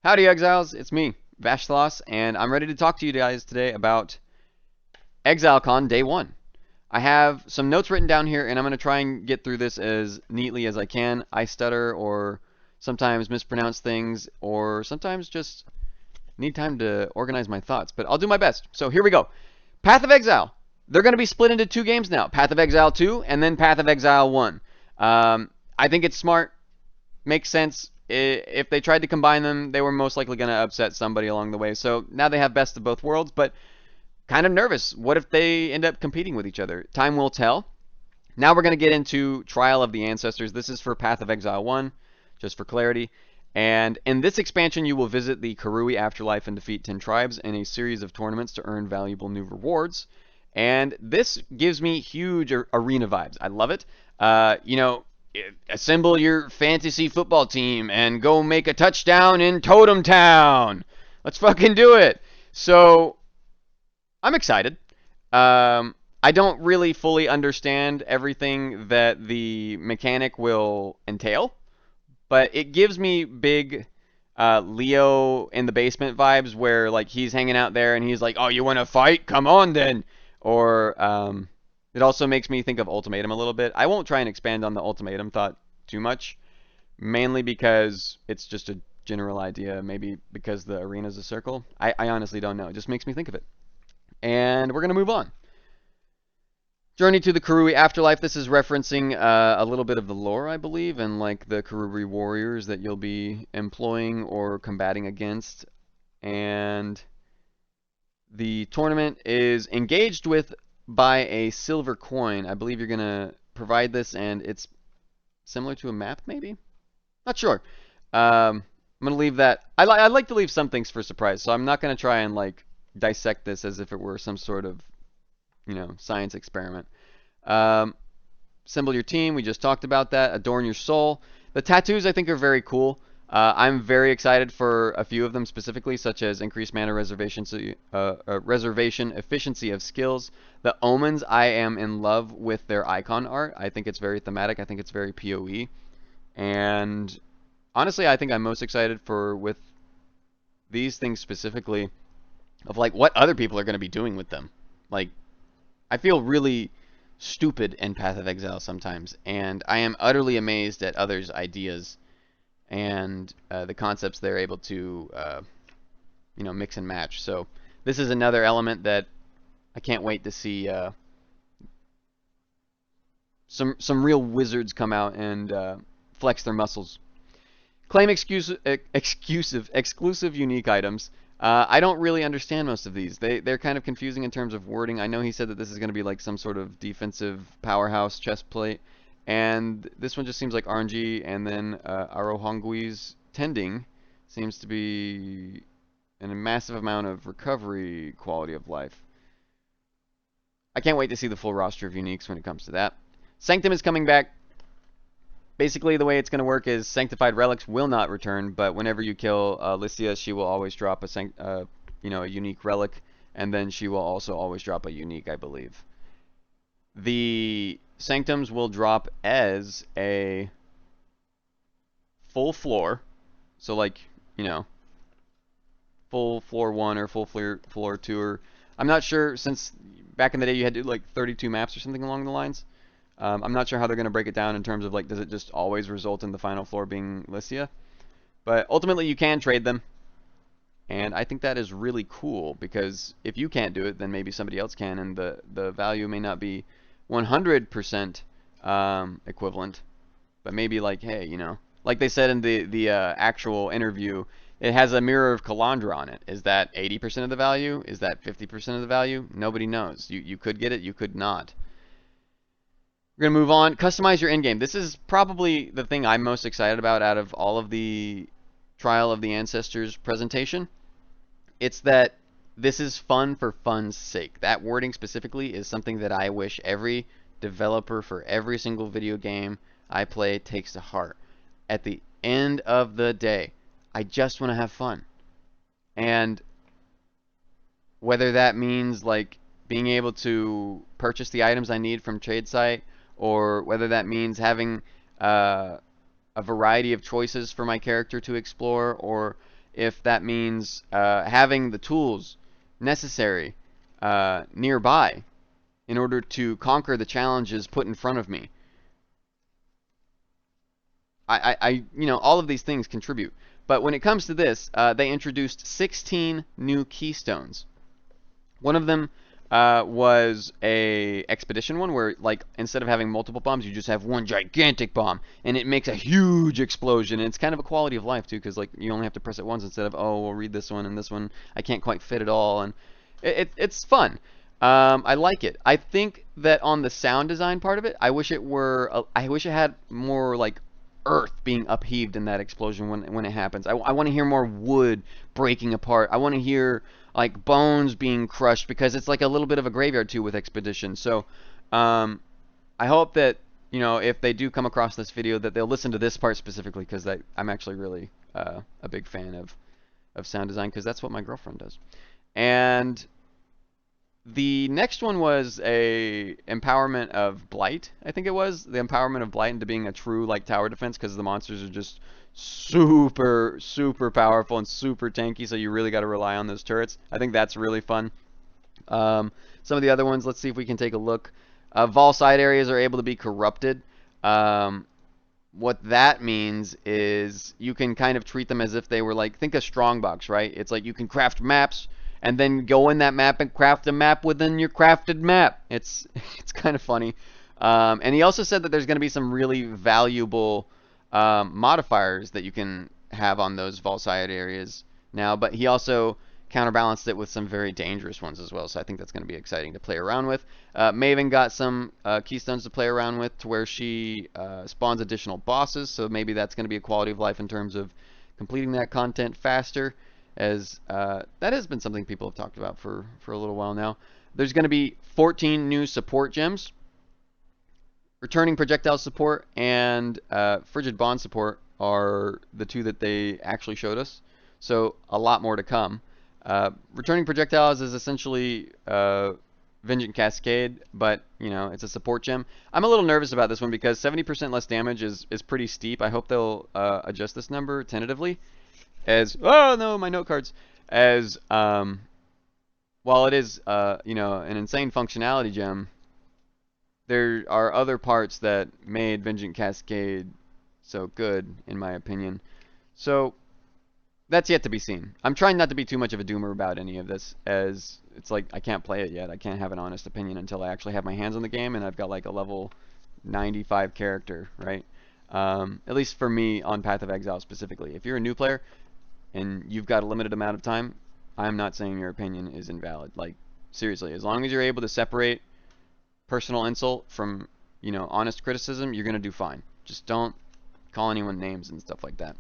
Howdy, Exiles. It's me, Vashthlos, and I'm ready to talk to you guys today about ExileCon Day 1. I have some notes written down here, and I'm going to try and get through this as neatly as I can. I stutter or sometimes mispronounce things, or sometimes just need time to organize my thoughts, but I'll do my best. So here we go. Path of Exile. They're going to be split into two games now. Path of Exile 2 and then Path of Exile 1. I think it's smart. Makes sense. If they tried to combine them, they were most likely going to upset somebody along the way. So now they have best of both worlds, but kind of nervous. What if they end up competing with each other? Time will tell. Now we're going to get into Trial of the Ancestors. This is for Path of Exile 1, just for clarity. And in this expansion, you will visit the Karui Afterlife and defeat 10 tribes in a series of tournaments to earn valuable new rewards. And this gives me huge arena vibes. I love it. Assemble your fantasy football team and go make a touchdown in Totem Town. Let's fucking do it. So I'm excited. I don't really fully understand everything that the mechanic will entail, but it gives me big Leo in the basement vibes where like he's hanging out there and he's like, "Oh, you want to fight? Come on then." Or it also makes me think of Ultimatum a little bit. I won't try and expand on the Ultimatum thought too much, mainly because it's just a general idea, maybe because the arena's a circle. I honestly don't know. It just makes me think of it. And we're going to move on. Journey to the Karui Afterlife. This is referencing a little bit of the lore, I believe, and like the Karui warriors that you'll be employing or combating against. And the tournament is engaged with by a silver coin. I believe you're going to provide this, and it's similar to a map, maybe? Not sure. I'm going to leave that. I like to leave some things for surprise, so I'm not going to try and like dissect this as if it were some sort of, science experiment. Assemble your team. We just talked about that. Adorn your soul. The tattoos, I think, are very cool. I'm very excited for a few of them specifically, such as increased mana reservation efficiency of skills. The omens, I am in love with their icon art. I think it's very thematic. I think it's very PoE. And honestly, I think I'm most excited with these things specifically of like what other people are going to be doing with them. Like, I feel really stupid in Path of Exile sometimes, and I am utterly amazed at others' ideas and the concepts they're able to, mix and match. So this is another element that I can't wait to see some real wizards come out and flex their muscles. Claim exclusive unique items. I don't really understand most of these. They're kind of confusing in terms of wording. I know he said that this is going to be like some sort of defensive powerhouse chest plate. And this one just seems like RNG, and then Arohangui's Tending seems to be a massive amount of recovery quality of life. I can't wait to see the full roster of uniques when it comes to that. Sanctum is coming back. Basically, the way it's going to work is Sanctified Relics will not return, but whenever you kill Lycia, she will always drop a unique relic, and then she will also always drop a unique, I believe. The Sanctums will drop as a full floor, so like, full floor 1 or full floor 2, or I'm not sure, since back in the day you had to do like 32 maps or something along the lines. I'm not sure how they're going to break it down in terms of like, does it just always result in the final floor being Lycia? But ultimately you can trade them, and I think that is really cool, because if you can't do it, then maybe somebody else can, and the value may not be 100% equivalent, but maybe like, hey, like they said in the actual interview, it has a Mirror of Kalandra on it. Is that 80% of the value? Is that 50% of the value? Nobody knows. You could get it, you could not. We're going to move on. Customize your endgame. This is probably the thing I'm most excited about out of all of the Trial of the Ancestors presentation. It's that this is fun for fun's sake. That wording specifically is something that I wish every developer for every single video game I play takes to heart. At the end of the day, I just want to have fun. And whether that means like being able to purchase the items I need from trade site, or whether that means having a variety of choices for my character to explore, or if that means having the tools necessary nearby in order to conquer the challenges put in front of me. All of these things contribute. But when it comes to this, they introduced 16 new Keystones. One of them was a expedition one where, like, instead of having multiple bombs, you just have one gigantic bomb, and it makes a huge explosion. And it's kind of a quality of life too, because like you only have to press it once instead of, oh, we'll read this one and this one. I can't quite fit it all, and it's fun. I like it. I think that on the sound design part of it, I wish it had more like earth being upheaved in that explosion when it happens. I want to hear more wood breaking apart. I want to hear like bones being crushed, because it's like a little bit of a graveyard too with Expedition. So I hope that, if they do come across this video, that they'll listen to this part specifically, because I'm actually really a big fan of sound design, because that's what my girlfriend does. And the next one was a empowerment of Blight. I think it was the empowerment of Blight into being a true like tower defense, because the monsters are just super powerful and super tanky, so you really got to rely on those turrets. I think that's really fun. Some of the other ones, let's see if we can take a look. Vol side areas are able to be corrupted. What that means is you can kind of treat them as if they were like, think of Strongbox, right? It's like you can craft maps and then go in that map and craft a map within your crafted map. It's kind of funny. And he also said that there's going to be some really valuable modifiers that you can have on those Vol side areas now, but he also counterbalanced it with some very dangerous ones as well, so I think that's going to be exciting to play around with. Maven got some Keystones to play around with, to where she spawns additional bosses, so maybe that's going to be a quality of life in terms of completing that content faster, as that has been something people have talked about for a little while now. There's going to be 14 new support gems. Returning projectile support and frigid bond support are the two that they actually showed us, so a lot more to come. Returning projectiles is essentially Vengeant Cascade, but it's a support gem. I'm a little nervous about this one because 70% less damage is pretty steep. I hope they'll adjust this number tentatively. Oh no, my note cards. While it is an insane functionality gem, there are other parts that made Vengeant Cascade so good, in my opinion. So that's yet to be seen. I'm trying not to be too much of a doomer about any of this, as it's like I can't play it yet. I can't have an honest opinion until I actually have my hands on the game and I've got like a level 95 character, right? At least for me on Path of Exile specifically. If you're a new player and you've got a limited amount of time, I'm not saying your opinion is invalid. Like, seriously, as long as you're able to separate personal insult from, honest criticism, you're going to do fine. Just don't call anyone names and stuff like that.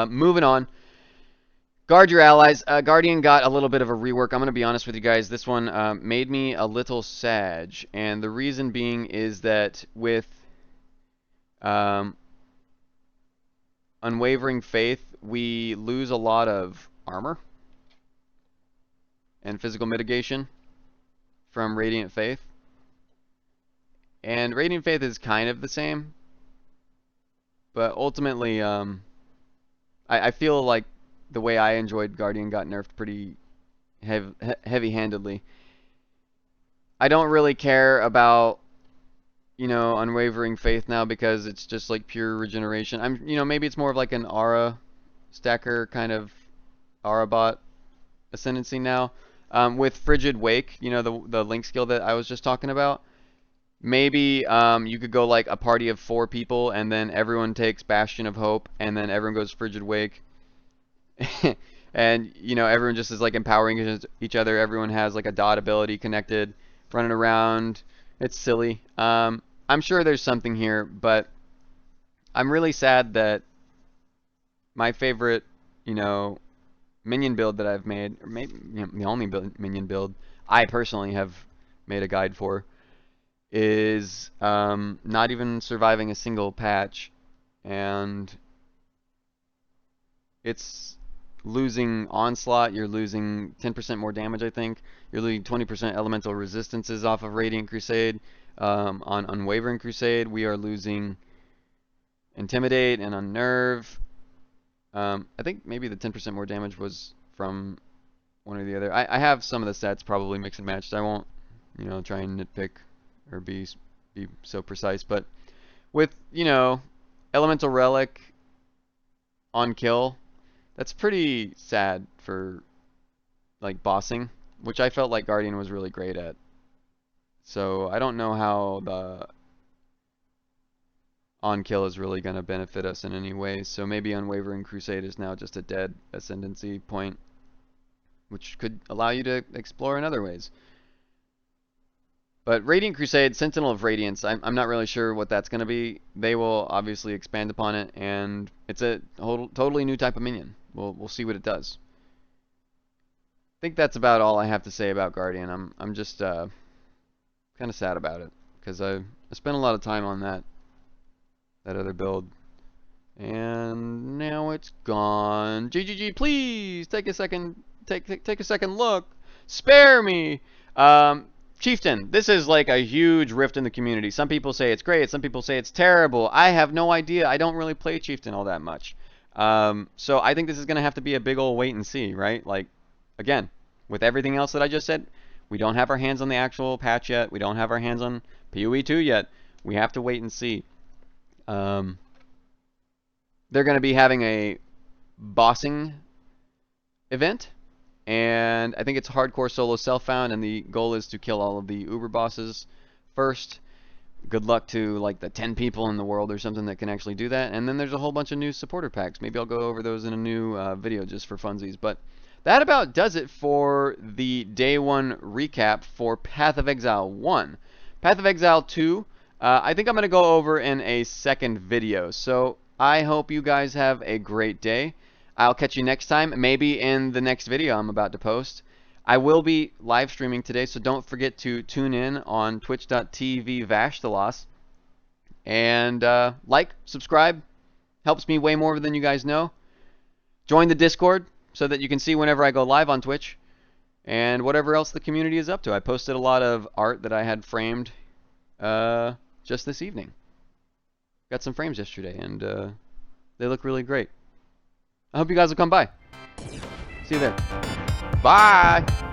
Moving on. Guard your allies. Guardian got a little bit of a rework. I'm going to be honest with you guys. This one made me a little sad. And the reason being is that with Unwavering Faith, we lose a lot of armor and physical mitigation from Radiant Faith. And Radiant Faith is kind of the same. But ultimately, I feel like the way I enjoyed Guardian got nerfed pretty heavy-handedly. I don't really care about, Unwavering Faith now, because it's just like pure regeneration. Maybe it's more of like an aura stacker kind of aura bot ascendancy now. With Frigid Wake, the link skill that I was just talking about. Maybe you could go like a party of 4 people, and then everyone takes Bastion of Hope, and then everyone goes Frigid Wake. And, everyone just is like empowering each other. Everyone has like a dot ability connected, running around. It's silly. I'm sure there's something here, but I'm really sad that my favorite, minion build that I've made, or maybe the only minion build I personally have made a guide for, is not even surviving a single patch, and it's losing Onslaught. You're losing 10% more damage, I think. You're losing 20% elemental resistances off of Radiant Crusade. On Unwavering Crusade, we are losing Intimidate and Unnerve. I think maybe the 10% more damage was from one or the other. I have some of the stats probably mix and matched. I won't, try and nitpick or be so precise. But with, Elemental Relic on kill, that's pretty sad for like bossing, which I felt like Guardian was really great at. So I don't know how the on kill is really going to benefit us in any way. So maybe Unwavering Crusade is now just a dead ascendancy point, which could allow you to explore in other ways. But Radiant Crusade, Sentinel of Radiance, I'm not really sure what that's going to be. They will obviously expand upon it, and it's a totally new type of minion. We'll see what it does. I think that's about all I have to say about Guardian. I'm just kind of sad about it because I spent a lot of time on that other build, and now it's gone. GGG, please take a second. Take a second look. Spare me. Chieftain, this is like a huge rift in the community. Some people say it's great. Some people say it's terrible. I have no idea. I don't really play Chieftain all that much. So I think this is going to have to be a big old wait and see, right? Like, again, with everything else that I just said, we don't have our hands on the actual patch yet. We don't have our hands on PoE 2 yet. We have to wait and see. They're going to be having a bossing event. And I think it's hardcore solo self-found, and the goal is to kill all of the Uber bosses first. Good luck to like the 10 people in the world or something that can actually do that. And then there's a whole bunch of new supporter packs. Maybe I'll go over those in a new video just for funsies. But that about does it for the day 1 recap for Path of Exile 1. Path of Exile 2, I think I'm going to go over in a second video. So I hope you guys have a great day. I'll catch you next time, maybe in the next video I'm about to post. I will be live streaming today, so don't forget to tune in on twitch.tv/Vashtalos. And like, subscribe, helps me way more than you guys know. Join the Discord so that you can see whenever I go live on Twitch. And whatever else the community is up to. I posted a lot of art that I had framed just this evening. Got some frames yesterday, and they look really great. I hope you guys will come by. See you there. Bye!